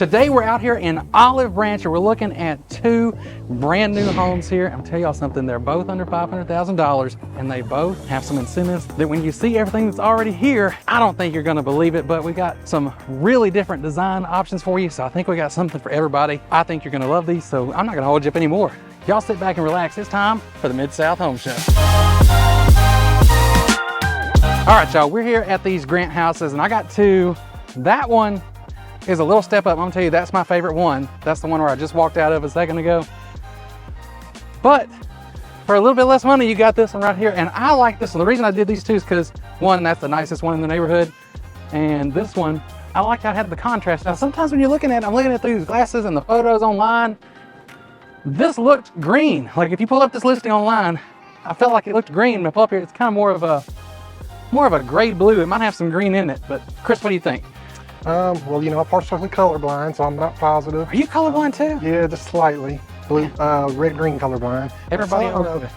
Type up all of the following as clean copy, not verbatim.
Today we're out here in Olive Branch and we're looking at two brand new homes here. I'm gonna tell y'all something, they're both under $500,000 and they both have some incentives that when you see everything that's already here, I don't think you're gonna believe it, but we got some really different design options for you. So I think we got something for everybody. I think you're gonna love these, so I'm not gonna hold you up anymore. Y'all sit back and relax. It's time for the Mid-South Home Show. All right, y'all, we're here at these Grant houses and I got two. That one is a little step up. I'm gonna tell you, that's my favorite one. That's the one where I just walked out of a second ago. But for a little bit less money, you got this one right here. And I like this one. The reason I did these two is because one, that's the nicest one in the neighborhood. And this one, I like how it had the contrast. Now, sometimes when you're looking at it, I'm looking at these glasses and the photos online, this looked green. Like if you pull up this listing online, I felt like it looked green. When I pull up here, it's kind of more of a gray blue. It might have some green in it, but Chris, what do you think? Well, you know, I'm partially colorblind, so I'm not positive. Are you colorblind too? Yeah, just slightly. Blue, red-green colorblind. Everybody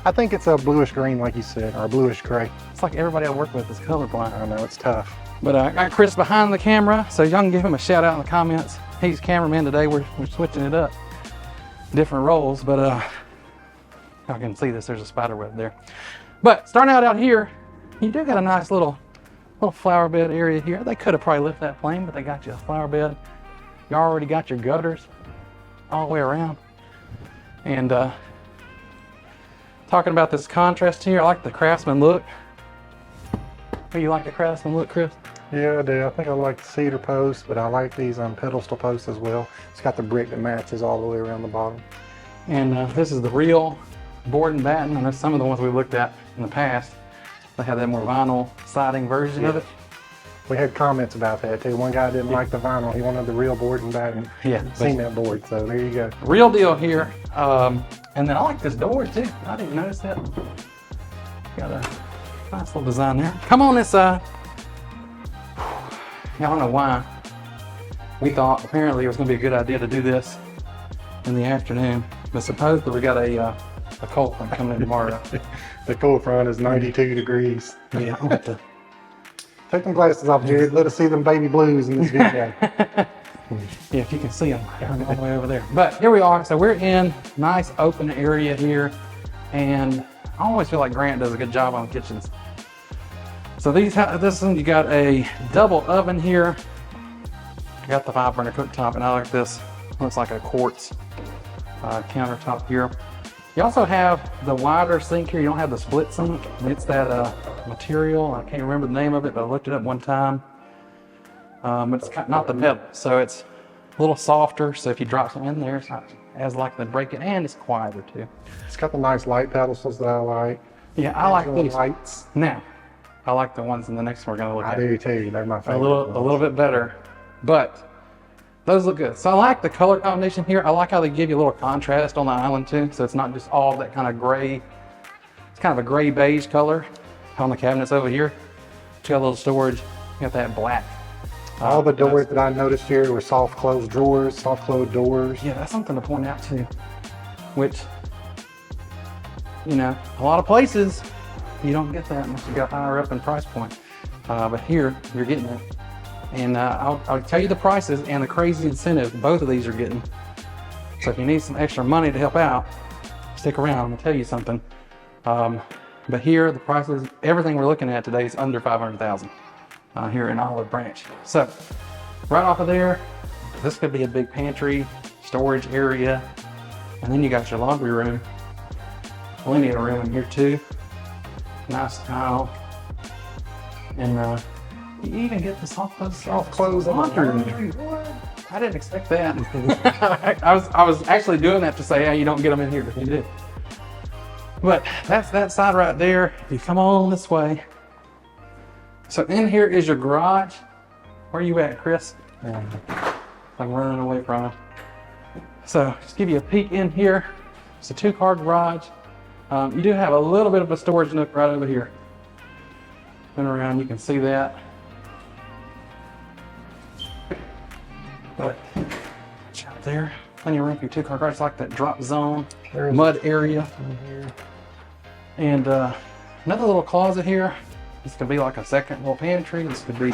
I think it's a bluish-green, like you said, or bluish-gray. It's like everybody I work with is colorblind. I know, it's tough. But I got Chris behind the camera, so y'all can give him a shout out in the comments. He's cameraman today. We're switching it up. Different roles, but y'all can see this. There's a spider web there. But starting out here, you do got a nice little flower bed area here. They could have probably left that plain, but they got you a flower bed. You already got your gutters all the way around. And talking about this contrast here, I like the craftsman look. Do you like the craftsman look, Chris? Yeah, I do. I think I like the cedar posts, but I like these pedestal posts as well. It's got the brick that matches all the way around the bottom. And this is the real board and batten. I know some of the ones we looked at in the past, they have that more vinyl siding version of it. We had comments about that too. One guy didn't like the vinyl. He wanted the real board and batten. Yeah, cement board. So there you go. Real deal here. And then I like this door too. I didn't notice that. Got a nice little design there. Come on this side. I don't know why. We thought apparently it was going to be a good idea to do this in the afternoon, but supposedly we got a cold front coming in tomorrow. The cold front is 92 degrees. Yeah, I'm have to take them glasses off, Jared. Let us see them baby blues in this video. Yeah, if you can see them all the way over there. But here we are. So we're in nice open area here, and I always feel like Grant does a good job on kitchens. So this one, you got a double oven here. You got the 5-burner cooktop, and I like this. Looks like a quartz countertop here. You also have the wider sink here. You don't have the split sink. It's that material. I can't remember the name of it, but I looked it up one time. But it's not the metal, so it's a little softer. So if you drop some in there, it's not as likely to break it, and it's quieter too. It's got the nice light pedestals that I like. Yeah, I like these lights. Now, I like the ones in the next one we're gonna look at. I do too. They're my favorite. A little bit better, but those look good. So I like the color combination here. I like how they give you a little contrast on the island too. So it's not just all that kind of gray. It's kind of a gray beige color on the cabinets over here. You got a little storage. You got that black. All the doors that I noticed here were soft closed drawers, soft closed doors. Yeah, that's something to point out too. Which, you know, a lot of places you don't get that unless you got higher up in price point. But here you're getting it. And I'll tell you the prices and the crazy incentives both of these are getting. So if you need some extra money to help out, stick around. I'm gonna tell you something. But here the prices, everything we're looking at today is under $500,000 here in Olive Branch. So right off of there, this could be a big pantry, storage area, and then you got your laundry room. Plenty of room in here too. Nice tile, and you even get the soft clothes laundry. I didn't expect that. I was actually doing that to say, hey, you don't get them in here, but you did. But that's that side right there. If you come on this way. So in here is your garage. Where are you at, Chris? I'm running away from it. So just give you a peek in here. It's a 2-car garage. You do have a little bit of a storage nook right over here. Spin around, you can see that. But out there, plenty of room for your 2-car garage. It's like that drop zone, mud area in here. And another little closet here. This could be like a second little pantry. This could be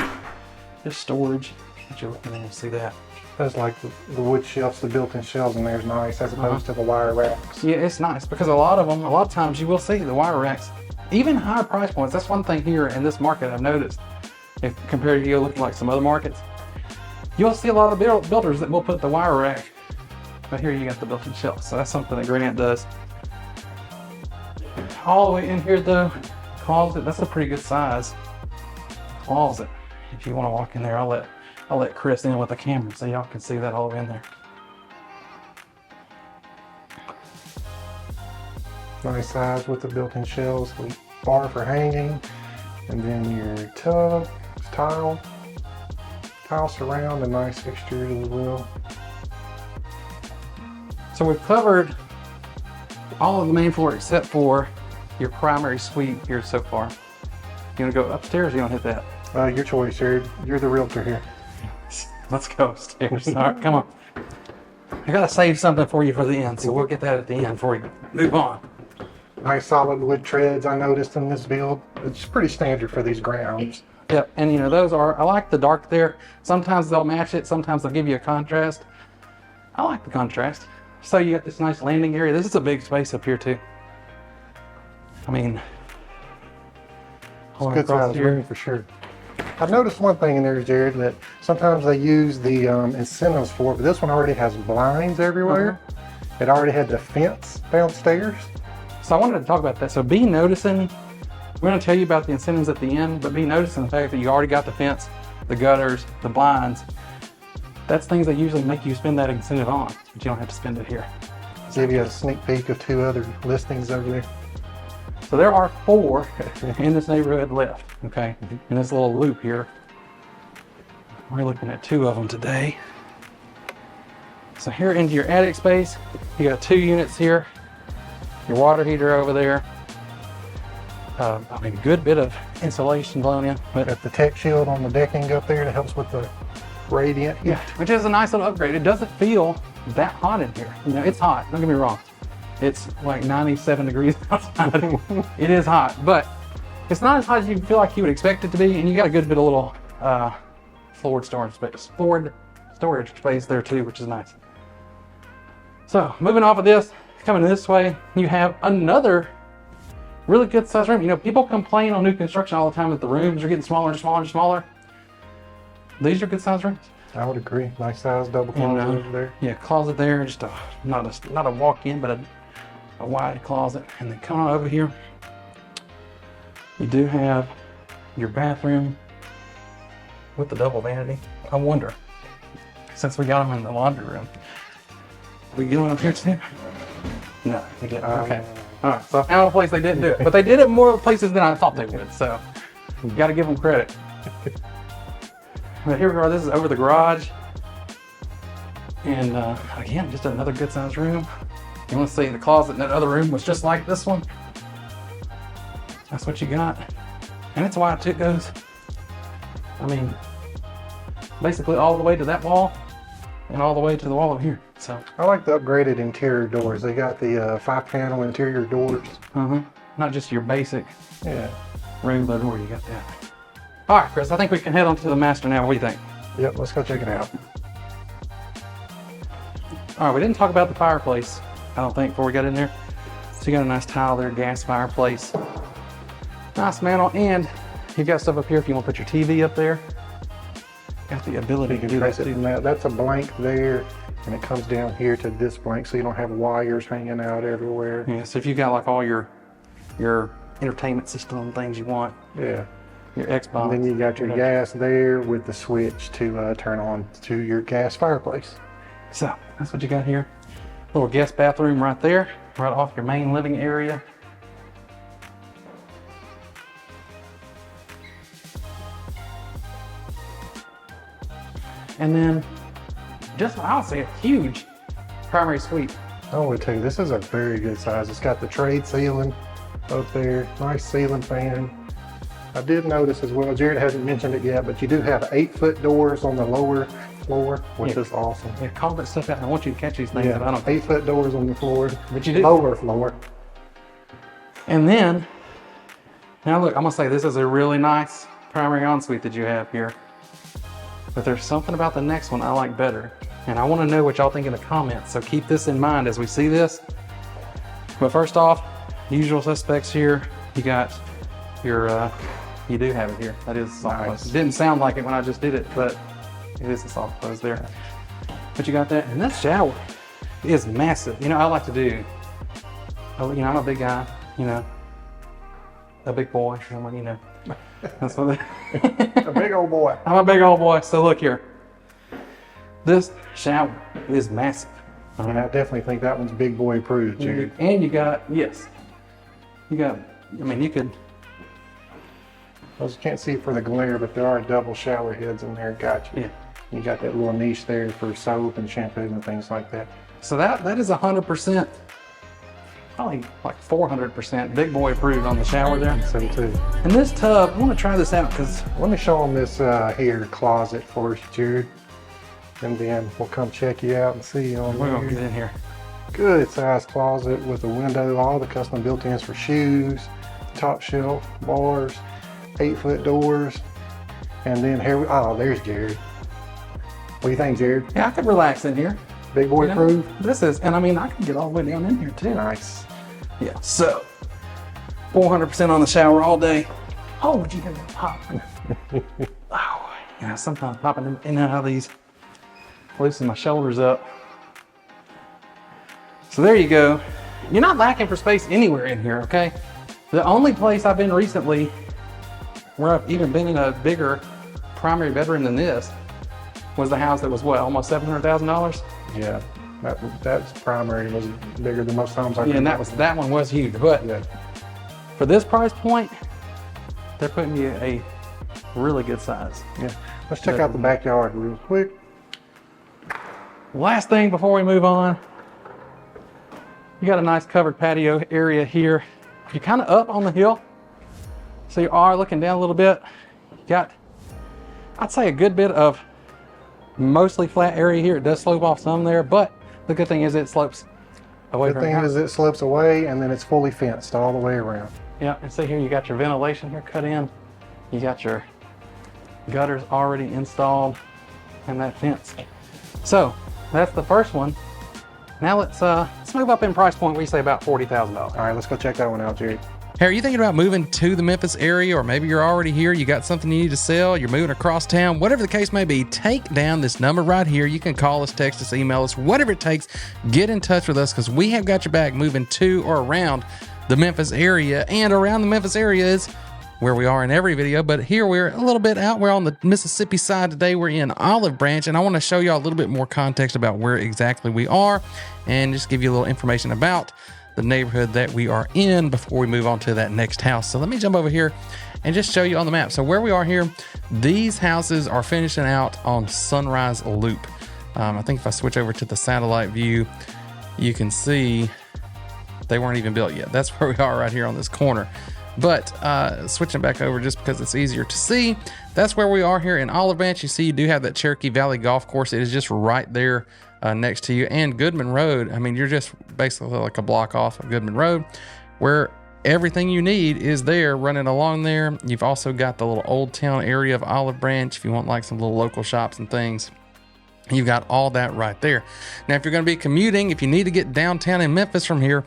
just storage. Let you look in there and see that. That's like the wood shelves, the built-in shelves in there is nice as opposed to the wire racks. Yeah, it's nice because a lot of times you will see the wire racks, even higher price points. That's one thing here in this market I've noticed. If compared to you looking like some other markets, you'll see a lot of builders that will put the wire rack, but here you got the built-in shelf. So that's something that Grant does. All the way in here though, closet, that's a pretty good size closet. If you want to walk in there, I'll let Kris in with the camera so y'all can see that all the way in there. Nice size with the built-in shelves, the bar for hanging, and then your tub, tile surround, a nice exterior as well. So we've covered all of the main floor except for your primary suite here so far. You want to go upstairs or you want to hit that? Your choice, Jared. You're the realtor here. Let's go upstairs. All right, come on. I gotta save something for you for the end, so we'll get that at the end before we move on. Nice solid wood treads I noticed in this build. It's pretty standard for these grounds. Yep, and you know, those are, I like the dark there. Sometimes they'll match it, sometimes they'll give you a contrast. I like the contrast. So you got this nice landing area. This is a big space up here too. I mean, It's a good size room for sure. I've noticed one thing in there, Jared, that sometimes they use the incentives for it, but this one already has blinds everywhere. It already had the fence downstairs. So I wanted to talk about that. So be noticing, we're gonna tell you about the incentives at the end, but be noticing the fact that you already got the fence, the gutters, the blinds. That's things that usually make you spend that incentive on, but you don't have to spend it here. Give you a sneak peek of 2 other listings over there. So there are 4 in this neighborhood left, okay? In this little loop here. We're looking at 2 of them today. So here into your attic space, you got 2 units here. Your water heater over there. I mean, a good bit of insulation blown in. But Got the tech shield on the decking up there that helps with the radiant heat. yeah, which is a nice little upgrade. It doesn't feel that hot in here. You know, it's hot, don't get me wrong. It's like 97 degrees outside. It is hot, but it's not as hot as you feel like you would expect it to be. And you got a good bit of little floored storage space there too, which is nice. So moving off of this, coming this way, you have another really good sized room. You know, people complain on new construction all the time that the rooms are getting smaller and smaller and smaller. These are good sized rooms. I would agree. Nice size double closet over there. Yeah, closet there, just not a walk-in, but a wide closet. And then coming on over here, you do have your bathroom with the double vanity. I wonder, since we got them in the laundry room, we get one up here too? No, we didn't. Okay. All right, so I found a place they didn't do it, but they did it more places than I thought they would, so you got to give them credit. But here we are, this is over the garage. And again, just another good sized room. You want to see the closet in that other room was just like this one. That's what you got. And it's wide too, it goes, I mean, basically all the way to that wall and all the way to the wall over here. So I like the upgraded interior doors. They got the 5-panel interior doors. not just your basic Yeah. regular door, you got that. All right, Kris, I think we can head on to the master now. What do you think? Yep, let's go check it out. All right, we didn't talk about the fireplace, I don't think, before we got in there. So you got a nice tile there, gas fireplace. Nice mantle, and you got stuff up here if you want to put your TV up there. Got the ability You to can do that press it too. from that. That's a blank there, and it comes down here to this blank, so you don't have wires hanging out everywhere. Yeah, so if you got like all your entertainment system and things you want, Yeah. your Xbox. And then you got your gas there with the switch to turn on to your gas fireplace. So that's what you got here. Little guest bathroom right there, right off your main living area. And then just, I'll say, a huge primary suite. I would tell you, this is a very good size. It's got the trade ceiling up there, nice ceiling fan. I did notice as well, Jared hasn't mentioned it yet, but you do have 8-foot doors on the lower floor, which is awesome. Yeah, call that stuff out. I want you to catch these things, but I don't. 8-foot doors on the floor, But you do. lower floor. And then, now look, I'm gonna say this is a really nice primary ensuite that you have here. But there's something about the next one I like better. And I want to know what y'all think in the comments. So keep this in mind as we see this. But first off, usual suspects here. You got your, you do have it here. That is a soft close. It didn't sound like it when I just did it, but it is a soft close there. But you got that, and that shower is massive. You know, I like to do, you know, I'm a big guy, you know, a big boy, you know. That's what a big old boy. I'm a big old boy. So look here. This shower is massive. I definitely think that one's big boy approved, Jared. And you got, yes, you got, I mean, you could. I just can't see for the glare, but there are double shower heads in there. Gotcha. Yeah. You got that little niche there for soap and shampoo and things like that. So that is 100%, probably like 400% big boy approved on the shower there. So too. And this tub, I want to try this out because. Let me show them this here closet for you, Jared. And then we'll come check you out and see you on We're going to get in here. Good sized closet with a window, all the custom built-ins for shoes, top shelf, bars, 8-foot doors. And then here, oh, there's Jared. What do you think, Jared? Yeah, I could relax in here. Big boy proof? This is, and I mean, I can get all the way down in here too. Nice. Yeah, so 400% on the shower all day. Oh, would you hear that pop? Oh, yeah, sometimes popping in and out of these. Loosen my shoulders up. So there you go. You're not lacking for space anywhere in here, okay? The only place I've been recently where I've even been in a bigger primary bedroom than this was the house that was what, almost $700,000? Yeah, that's primary was bigger than most homes I've been. Yeah, and that one was huge, but yeah. For this price point, they're putting you a really good size. Yeah, let's check out the backyard real quick. Last thing before we move on, you got a nice covered patio area here. You're kind of up on the hill, so you are looking down a little bit. You got, I'd say, a good bit of mostly flat area here. It does slope off some there, but the good thing is it slopes away from the house. Good thing is it slopes away, and then it's fully fenced all the way around. Yeah, and see here, you got your ventilation here cut in. You got your gutters already installed and that fence. So that's the first one. Now let's move up in price point. We say about $40,000. All right, let's go check that one out, Jared. Hey, are you thinking about moving to the Memphis area, or maybe you're already here, you got something you need to sell, you're moving across town, whatever the case may be, take down this number right here. You can call us, text us, email us, whatever it takes. Get in touch with us because we have got your back moving to or around the Memphis area. And around the Memphis area is where we are in every video, but here we're a little bit out. We're on the Mississippi side today. We're in Olive Branch, and I want to show you a little bit more context about where exactly we are and just give you a little information about the neighborhood that we are in before we move on to that next house. So let me jump over here and just show you on the map. So where we are here, these houses are finishing out on Sunrise Loop. I think if I switch over to the satellite view, you can see they weren't even built yet. That's where we are right here on this corner. But switching back over just because it's easier to see, that's where we are here in Olive Branch. You see you do have that Cherokee Valley Golf Course. It is just right there next to you. And Goodman Road, I mean, you're just basically like a block off of Goodman Road where everything you need is there running along there. You've also got the little Old Town area of Olive Branch if you want like some little local shops and things. You've got all that right there. Now, if you're going to be commuting, if you need to get downtown in Memphis from here,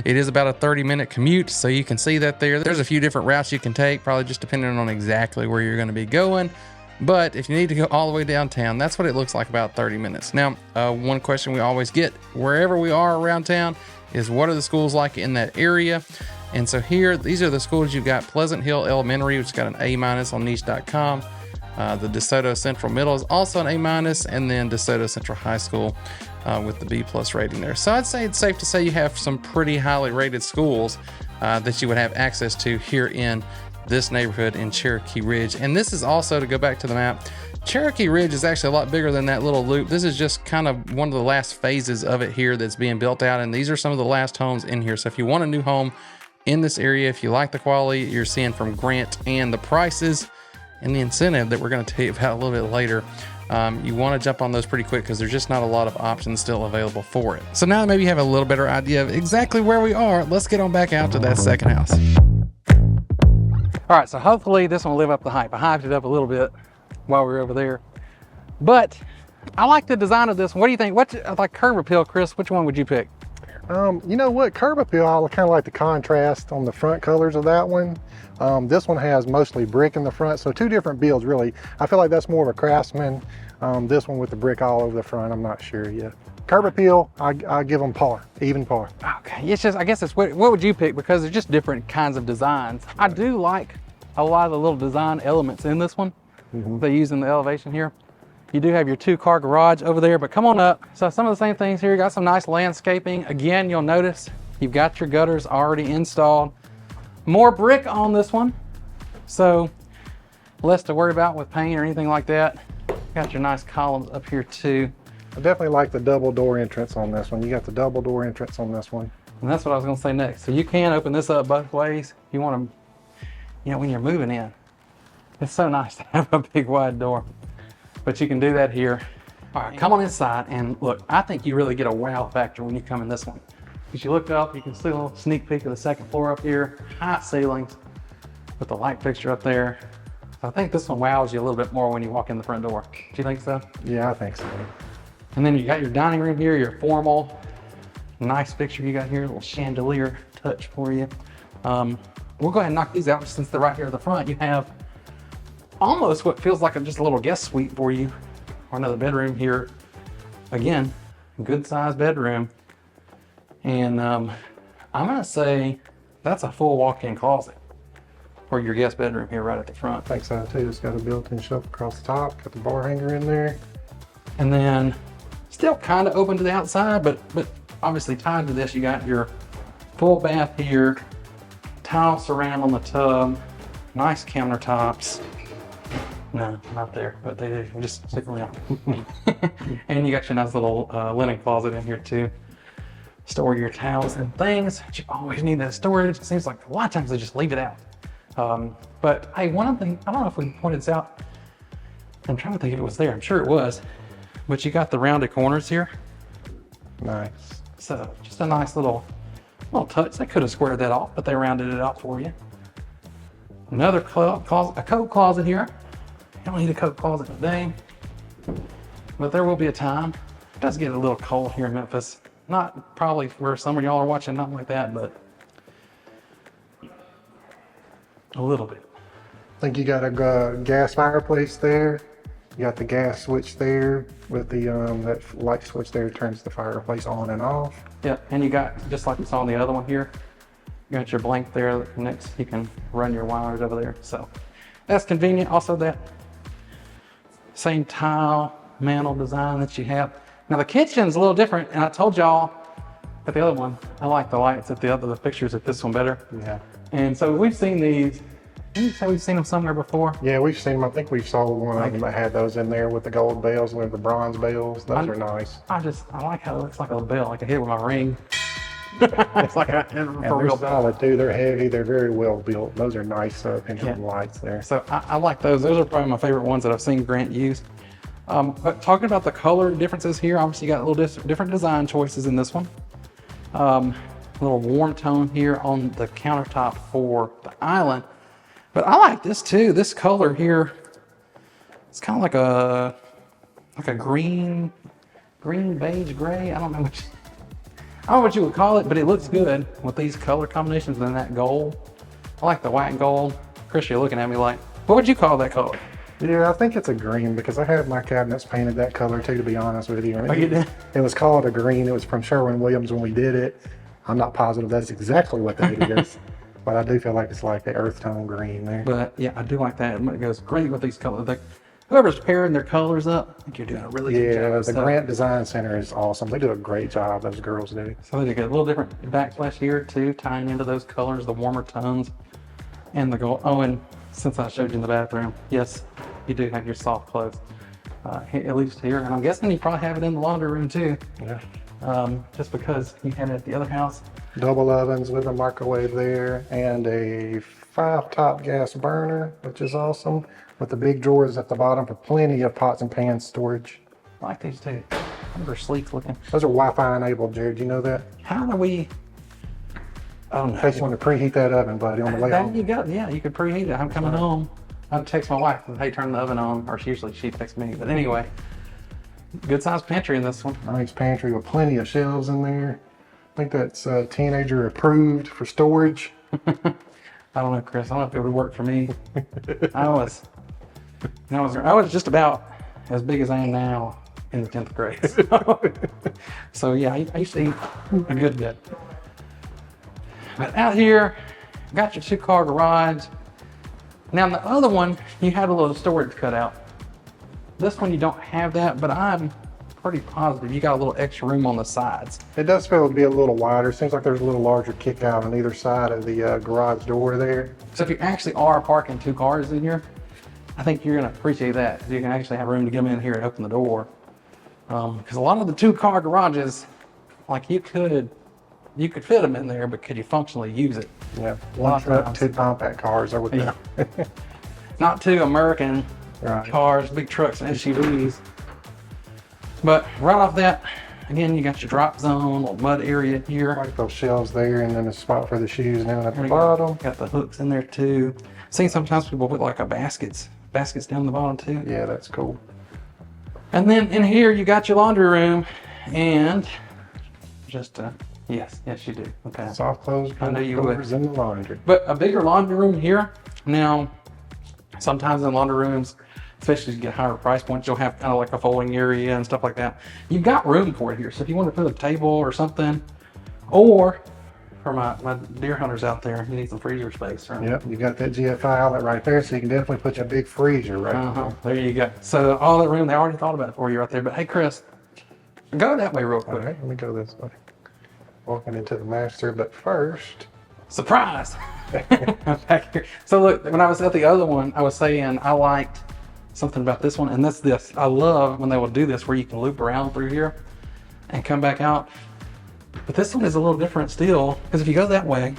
it is about a 30-minute commute, so you can see that there. There's a few different routes you can take, probably just depending on exactly where you're going to be going. But if you need to go all the way downtown, that's what it looks like, about 30 minutes. Now, one question we always get wherever we are around town is what are the schools like in that area? And so here, these are the schools. You've got Pleasant Hill Elementary, which got an A- on niche.com. The Desoto Central Middle is also an A-, and then Desoto Central High School with the B+ rating there. So I'd say it's safe to say you have some pretty highly rated schools that you would have access to here in this neighborhood in Cherokee Ridge. And this is also, to go back to the map, Cherokee Ridge is actually a lot bigger than that little loop. This is just kind of one of the last phases of it here that's being built out, and these are some of the last homes in here. So if you want a new home in this area, if you like the quality you're seeing from Grant and the prices and the incentive that we're going to tell you about a little bit later, you want to jump on those pretty quick because there's just not a lot of options still available for it. So now that maybe you have a little better idea of exactly where we are, let's get on back out to that second house. All right, so hopefully this one will live up the hype. I hyped it up a little bit while we were over there. But I like the design of this one. What do you think? What's like curb appeal, Kris? Which one would you pick? You know what, curb appeal, I kind of like the contrast on the front colors of that one. This one has mostly brick in the front, so two different builds really. I feel like that's more of a Craftsman. This one with the brick all over the front, I'm not sure yet. Curb appeal, I give them par, even par. Okay, it's just, I guess it's what would you pick? Because there's just different kinds of designs. I do like a lot of the little design elements in this one. They use in the elevation here. You do have your 2-car garage over there, but come on up. So some of the same things here. You got some nice landscaping. Again, you'll notice you've got your gutters already installed. More brick on this one, so less to worry about with paint or anything like that. Got your nice columns up here too. I definitely like the double door entrance on this one. You got the double door entrance on this one. And that's what I was gonna say next. So you can open this up both ways. You want to, you know, when you're moving in, it's so nice to have a big wide door. But you can do that here. All right, come on inside and look, I think you really get a wow factor when you come in this one. As you look up, you can see a little sneak peek of the second floor up here, high ceilings with the light fixture up there. So I think this one wows you a little bit more when you walk in the front door. Do you think so? Yeah, I think so. And then you got your dining room here, your formal, nice fixture you got here, a little chandelier touch for you. We'll go ahead and knock these out since they're right here at the front. You have almost what feels like just a little guest suite for you, or another bedroom here. Again, good sized bedroom. And I'm gonna say that's a full walk-in closet for your guest bedroom here right at the front. I think so too. It's got a built-in shelf across the top, got the bar hanger in there. And then still kind of open to the outside, but obviously tied to this, you got your full bath here, tile surround on the tub, nice countertops. No, not there, but they do. Just stick around. And you got your nice little linen closet in here too. Store your towels and things. But you always need that storage. It seems like a lot of times they just leave it out. But hey, one thing, I don't know if we pointed this out. I'm trying to think if it was there. I'm sure it was. But you got the rounded corners here. Nice. So just a nice little touch. They could have squared that off, but they rounded it out for you. Another closet, a coat closet here. You don't need a coat closet today, but there will be a time. It does get a little cold here in Memphis. Not probably where some of y'all are watching, nothing like that, but a little bit. I think you got a gas fireplace there. You got the gas switch there with the that light switch there turns the fireplace on and off. Yeah, and you got, just like we saw on the other one here, you got your blank there that connects. You can run your wires over there. So that's convenient. Also that same tile mantle design that you have. Now the kitchen's a little different, and I told y'all at the other one, I like the lights at the pictures at this one better. Yeah. And so we've seen these. Didn't you say we've seen them somewhere before? Yeah, we've seen them. I think we saw one of them that had those in there with the gold bells, with the bronze bells. Those are nice. I like how it looks like a bell. I can hit it with my ring. It's like a for real bell. Solid too. They're heavy. They're very well built. Those are nice pendulum lights there. So I like those. Those are probably my favorite ones that I've seen Grant use. But talking about the color differences here, obviously you got a little different design choices in this one. A little warm tone here on the countertop for the island. But I like this too. This color here, it's kind of like a green beige gray. I don't know what you would call it, but it looks good with these color combinations and that gold. I like the white and gold. Kris, you're looking at me like, what would you call that color? Yeah, I think it's a green because I had my cabinets painted that color too, to be honest with you. Oh, you did? It was called a green. It was from Sherwin-Williams when we did it. I'm not positive that's exactly what that is, but I do feel like it's like the earth tone green there. But yeah, I do like that. It goes great with these colors. Whoever's pairing their colors up, I think you're doing a really good job. Yeah, the Grant Design Center is awesome. They do a great job, those girls do. So they get a little different backsplash here too, tying into those colors, the warmer tones, and the gold. Oh, and since I showed you in the bathroom, yes, you do have your soft clothes, at least here. And I'm guessing you probably have it in the laundry room too. Yeah. Just because you had it at the other house. Double ovens with a microwave there and a 5-top gas burner, which is awesome, with the big drawers at the bottom for plenty of pots and pans storage. I like these too. They're sleek looking. Those are Wi-Fi enabled, Jared. You know that? How do we? Oh no. In case you want to preheat that oven, buddy, on the way There home. you go. Yeah, you could preheat it. I'm coming home. I'll text my wife, hey, turn the oven on, or she texts me. But anyway, Good sized pantry in this one. Nice pantry with plenty of shelves in there. I think that's teenager approved for storage. I don't know, Chris. I don't know if it would work for me. I was just about as big as I am now in the 10th grade. So yeah, I used to eat a good bit. But out here, got your 2-car garage. Now the other one, you had a little storage cut out. This one you don't have that, but I'm pretty positive you got a little extra room on the sides. It does feel to be a little wider. Seems like there's a little larger kick out on either side of the garage door there. So if you actually are parking 2 cars in here, I think you're gonna appreciate that. You can actually have room to get them in here and open the door. Because a lot of the 2-car garages, like you could fit them in there, but could you functionally use it? Yeah, one truck, 2 compact cars are with them. Not 2 American Right. cars, big trucks and SUVs. But right off that, again, you got your drop zone, little mud area here. Like those shelves there, and then a spot for the shoes down at the There you bottom. Got the hooks in there too. See, sometimes people put like baskets down the bottom too. Yeah, that's cool. And then in here, you got your laundry room and just, yes, you do. Okay. Soft close I know you would. doors in the laundry. But a bigger laundry room here. Now, sometimes in laundry rooms, especially as you get higher price points, you'll have kind of like a folding area and stuff like that. You've got room for it here. So if you want to put a table or something, or for my deer hunters out there, you need some freezer space. Right? Yep, you got that GFI outlet right there, so you can definitely put your big freezer right There you go. So all that room, they already thought about it for you right there. But hey, Chris, go that way real there. quick. All right, let me go this way. Walking into the master, but first, Surprise! Back here. So look, when I was at the other one, I was saying I liked something about this one, and that's this. I love when they will do this where you can loop around through here and come back out. But this one is a little different still, because if you go that way,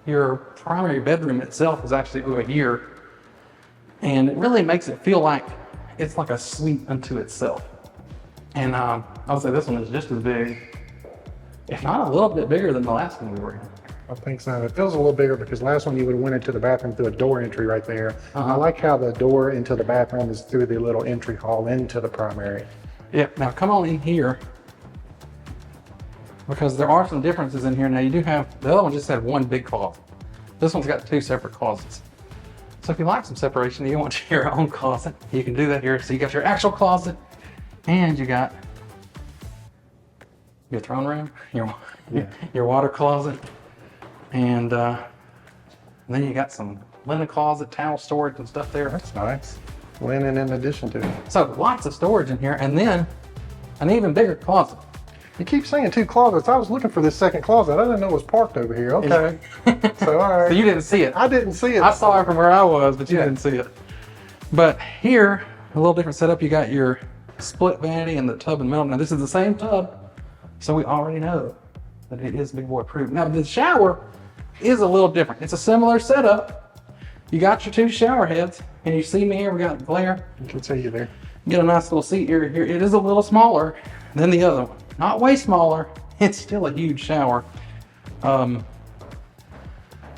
your primary bedroom itself is actually over here, and it really makes it feel like it's like a suite unto itself. And I would say this one is just as big, if not a little bit bigger than the last one we were in. I think so. It feels a little bigger because last one you would have went into the bathroom through a door entry right there. I like how the door into the bathroom is through the little entry hall into the primary. Yeah, now come on in here, because there are some differences in here. Now you do have, the other one just had one big closet. This one's got 2 separate closets. So if you like some separation, you want your own closet, you can do that here. So you got your actual closet, and you got your throne room, your water closet, and then you got some linen closet, towel storage and stuff there. That's nice. Linen in addition to it. So lots of storage in here, and then an even bigger closet. You keep saying 2 closets. I was looking for this second closet. I didn't know it was parked over here. Okay. So, all right. So you didn't see it. I didn't see it. I saw it from where I was, but you didn't see it. But here, a little different setup. You got your split vanity and the tub in the middle. Now this is the same tub, so we already know that it is big boy approved. Now the shower is a little different. It's a similar setup. You got your 2 shower heads, and you see me here, we got glare. I can see you there. You get a nice little seat area here. It is a little smaller than the other one. Not way smaller, it's still a huge shower. I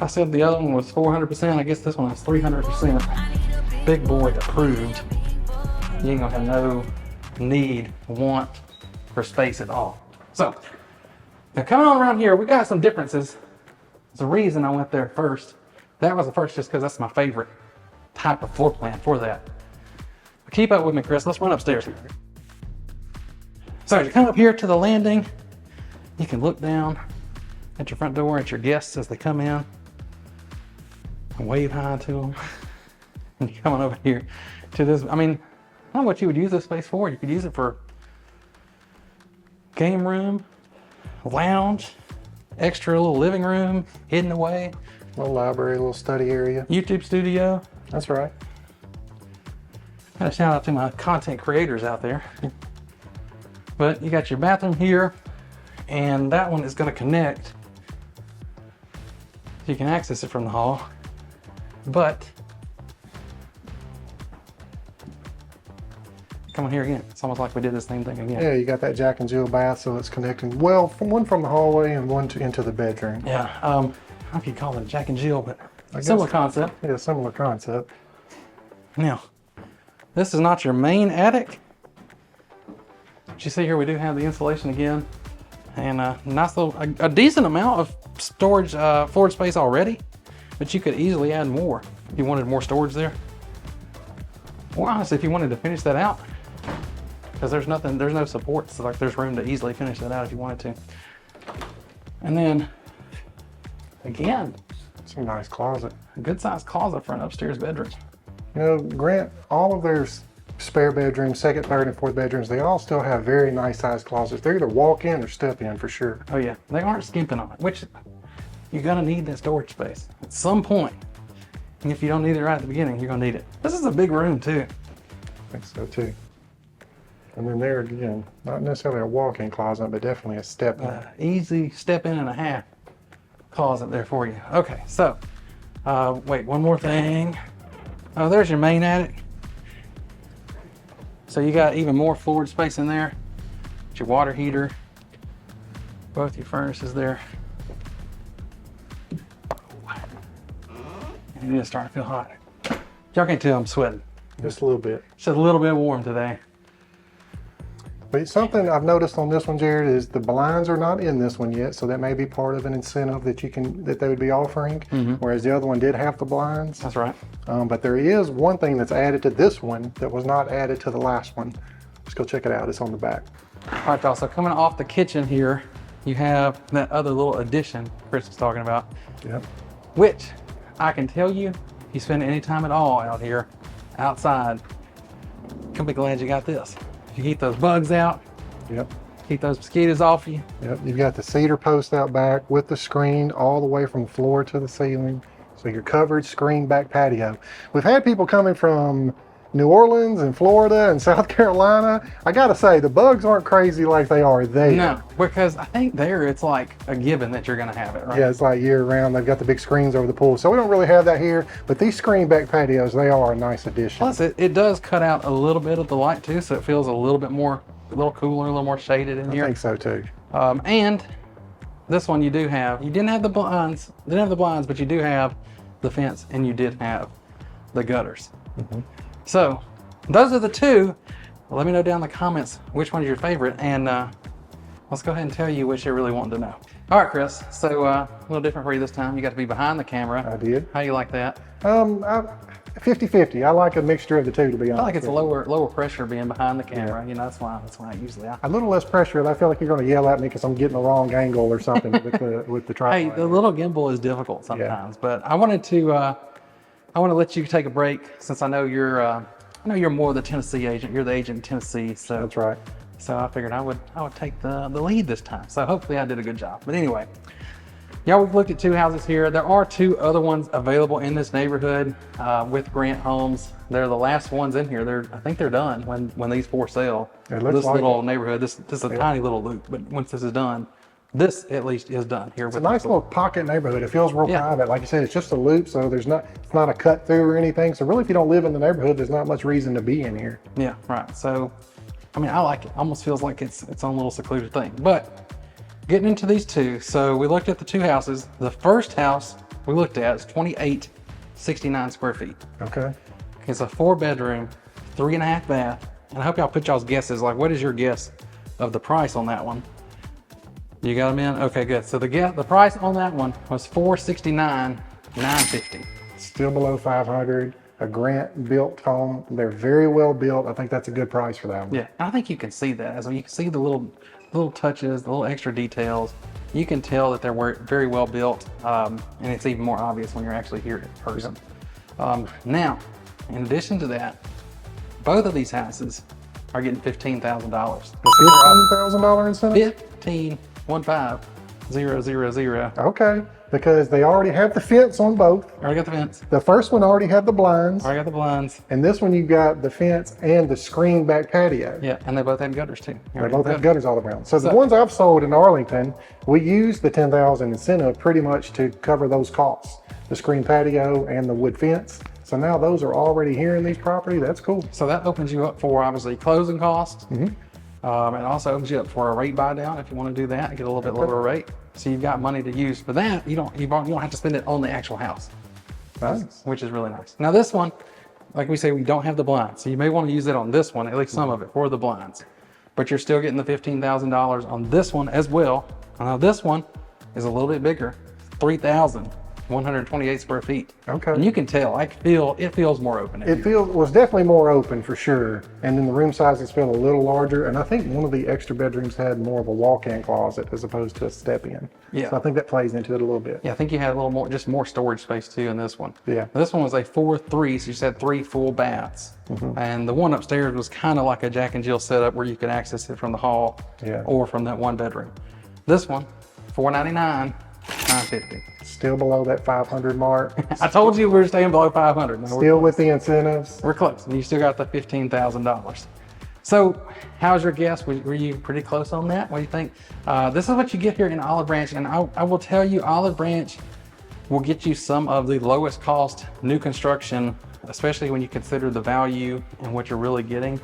said the other one was 400%, I guess this one is 300%. Big boy approved. You ain't gonna have no need, want for space at all. So, now coming on around here, we got some differences. There's a reason I went there first. That was the first just because that's my favorite type of floor plan for that. But keep up with me, Chris. Let's run upstairs. So as you come up here to the landing, you can look down at your front door at your guests as they come in and wave hi to them. And you're coming over here to this. I mean, I don't know what you would use this space for. You could use it for game room, lounge, extra little living room, hidden away. Little library, little study area. YouTube studio. That's right. Got a shout out to my content creators out there. But you got your bathroom here, and that one is going to connect. You can access it from the hall, but come on here again. It's almost like we did the same thing again. Yeah, you got that Jack and Jill bath, so it's connecting. Well, one from the hallway and one into the bedroom. Yeah, I don't know if you call it Jack and Jill, but similar concept. Yeah, similar concept. Now, This is not your main attic. But you see here, we do have the insulation again. And a nice little, a decent amount of storage, floor space already. But you could easily add more if you wanted more storage there. Or honestly, if you wanted to finish that out, because there's no supports, so like there's room to easily finish that out if you wanted to. And then, again, It's a nice closet. a good sized closet for an upstairs bedroom. You know, Grant, all of their spare bedrooms, second, third, and fourth bedrooms, they all still have very nice sized closets. They're either walk in or step in for sure. Oh yeah, they aren't skimping on it, which you're gonna need that storage space at some point. And if you don't need it right at the beginning, you're gonna need it. This is a big room too. I think so too. And then there again, not necessarily a walk-in closet, but definitely a step in. Easy step in and a half closet there for you. Okay, so wait, one more thing. Oh, there's your main attic. So you got even more floor space in there. It's your water heater, both your furnaces there. And it is starting to feel hot. Y'all can tell I'm sweating. Just a little bit. It's just a little bit warm today. But something I've noticed on this one, Jared, is the blinds are not in this one yet, so that may be part of an incentive that they would be offering. Whereas the other one did have the blinds. That's right. But there is one thing that's added to this one that was not added to the last one. Let's go check it out. It's on the back. All right, y'all, so coming off the kitchen here, you have that other little addition Kris was talking about. Yep. Which I can tell you, if you spend any time at all out here, outside, you'll be glad you got this. You keep those bugs out. Yep. Keep those mosquitoes off you. Yep. You've got the cedar post out back with the screen all the way from the floor to the ceiling. So your covered screen back patio. We've had people coming from New Orleans and Florida and South Carolina. I gotta say, the bugs aren't crazy like they are there. No, because I think there it's like a given that you're gonna have it, right? Yeah, it's like year round. They've got the big screens over the pool. So we don't really have that here, but these screen back patios, they are a nice addition. Plus it does cut out a little bit of the light too, so it feels a little bit more, a little cooler, a little more shaded in here. I think so too. And this one you do have, you didn't have the blinds, but you do have the fence and you did have the gutters. So those are the two. Let me know down in the comments which one is your favorite, and let's go ahead and tell you which you're really wanting to know. All right, Kris, so a little different for you this time. You got to be behind the camera. I did. How you like that? 50-50. I like a mixture of the two, to be honest. I feel like it's a lower pressure being behind the camera. You know, that's why I usually. A little less pressure. I feel like you're going to yell at me because I'm getting the wrong angle or something with the tripod. Hey, the little gimbal is difficult sometimes, but I wanted to let you take a break since I know you're more the Tennessee agent. You're the agent in Tennessee, so That's right. So I figured I would take the lead this time. So hopefully I did a good job. But anyway, yeah, we've looked at two houses here. There are two other ones available in this neighborhood with Grant Homes. They're the last ones in here. I think they're done when these four sell. It looks this like little neighborhood. This is a tiny little loop, but once this is done, this at least is done here. It's a nice little pocket neighborhood. It feels real private. Like you said, it's just a loop, so it's not a cut through or anything. So really, if you don't live in the neighborhood, there's not much reason to be in here. Yeah, right. So, I mean, I like it. Almost feels like it's its own little secluded thing. But getting into these two, so we looked at the two houses. The first house we looked at is 2869 square feet. Okay. It's a 4-bedroom, 3.5 bath. And I hope y'all put y'all's guesses. Like, what is your guess of the price on that one? You got them in? Okay, good. So the price on that one was $469,950. Still below 500. A Grant built home. They're very well built. I think that's a good price for that one. Yeah, and I think you can see that. As you can see the little touches, the little extra details. You can tell that they're very well built, and it's even more obvious when you're actually here in person. Now, in addition to that, both of these houses are getting $15,000. $15,000 incentive? 15,000. Okay, because they already have the fence on both. Already got the fence. The first one already had the blinds. Already got the blinds. And this one you got the fence and the screen back patio. Yeah, and they both have gutters too. They both have gutters all around. So the ones I've sold in Arlington, we use the $10,000 incentive pretty much to cover those costs. The screen patio and the wood fence. So now those are already here in these properties. That's cool. So that opens you up for obviously closing costs. It also opens you up for a rate buy down if you want to do that and get a little bit lower rate. So you've got money to use for that. You don't have to spend it on the actual house, Nice. which is really nice. Now this one, like we say, we don't have the blinds. So you may want to use it on this one, at least some of it, for the blinds. But you're still getting the $15,000 on this one as well. Now this one is a little bit bigger, 3,128 square feet. Okay. And you can tell, it feels more open. It was definitely more open for sure. And then the room sizes feel a little larger. And I think one of the extra bedrooms had more of a walk-in closet as opposed to a step-in. Yeah. So I think that plays into it a little bit. Yeah, I think you had a little more, just more storage space too in this one. Yeah. This one was a 4-3, so you just had 3 full baths. And the one upstairs was kind of like a Jack and Jill setup where you could access it from the hall or from that one bedroom. This one, $499, $950. Still below that 500 mark. I told you we were staying below 500. No, Still with the incentives. we're close. And you still got the $15,000. So how's your guess? Were you pretty close on that? What do you think? This is what you get here in Olive Branch. And I will tell you, Olive Branch will get you some of the lowest cost new construction, especially when you consider the value and what you're really getting.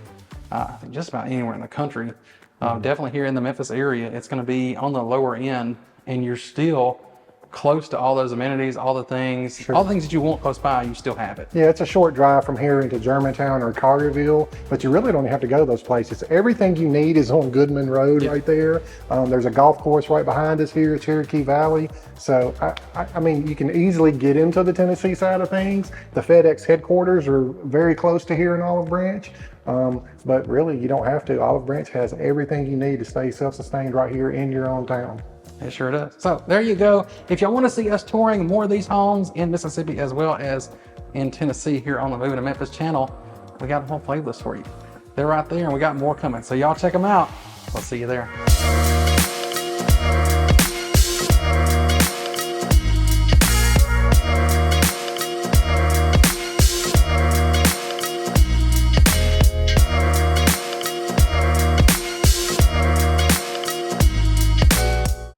I think just about anywhere in the country. Definitely here in the Memphis area, it's going to be on the lower end, and you're still close to all those amenities, all the things, all the things that you want close by, you still have it. Yeah, it's a short drive from here into Germantown or Collierville, but you really don't have to go those places. Everything you need is on Goodman Road right there. There's a golf course right behind us here, Cherokee Valley. So, I mean, you can easily get into the Tennessee side of things. The FedEx headquarters are very close to here in Olive Branch. But really, you don't have to. Olive Branch has everything you need to stay self-sustained right here in your own town. It sure does. So there you go. If y'all want to see us touring more of these homes in Mississippi as well as in Tennessee here on the Moving to Memphis channel, we got a whole playlist for you. They're right there, and we got more coming. So y'all check them out. We'll see you there.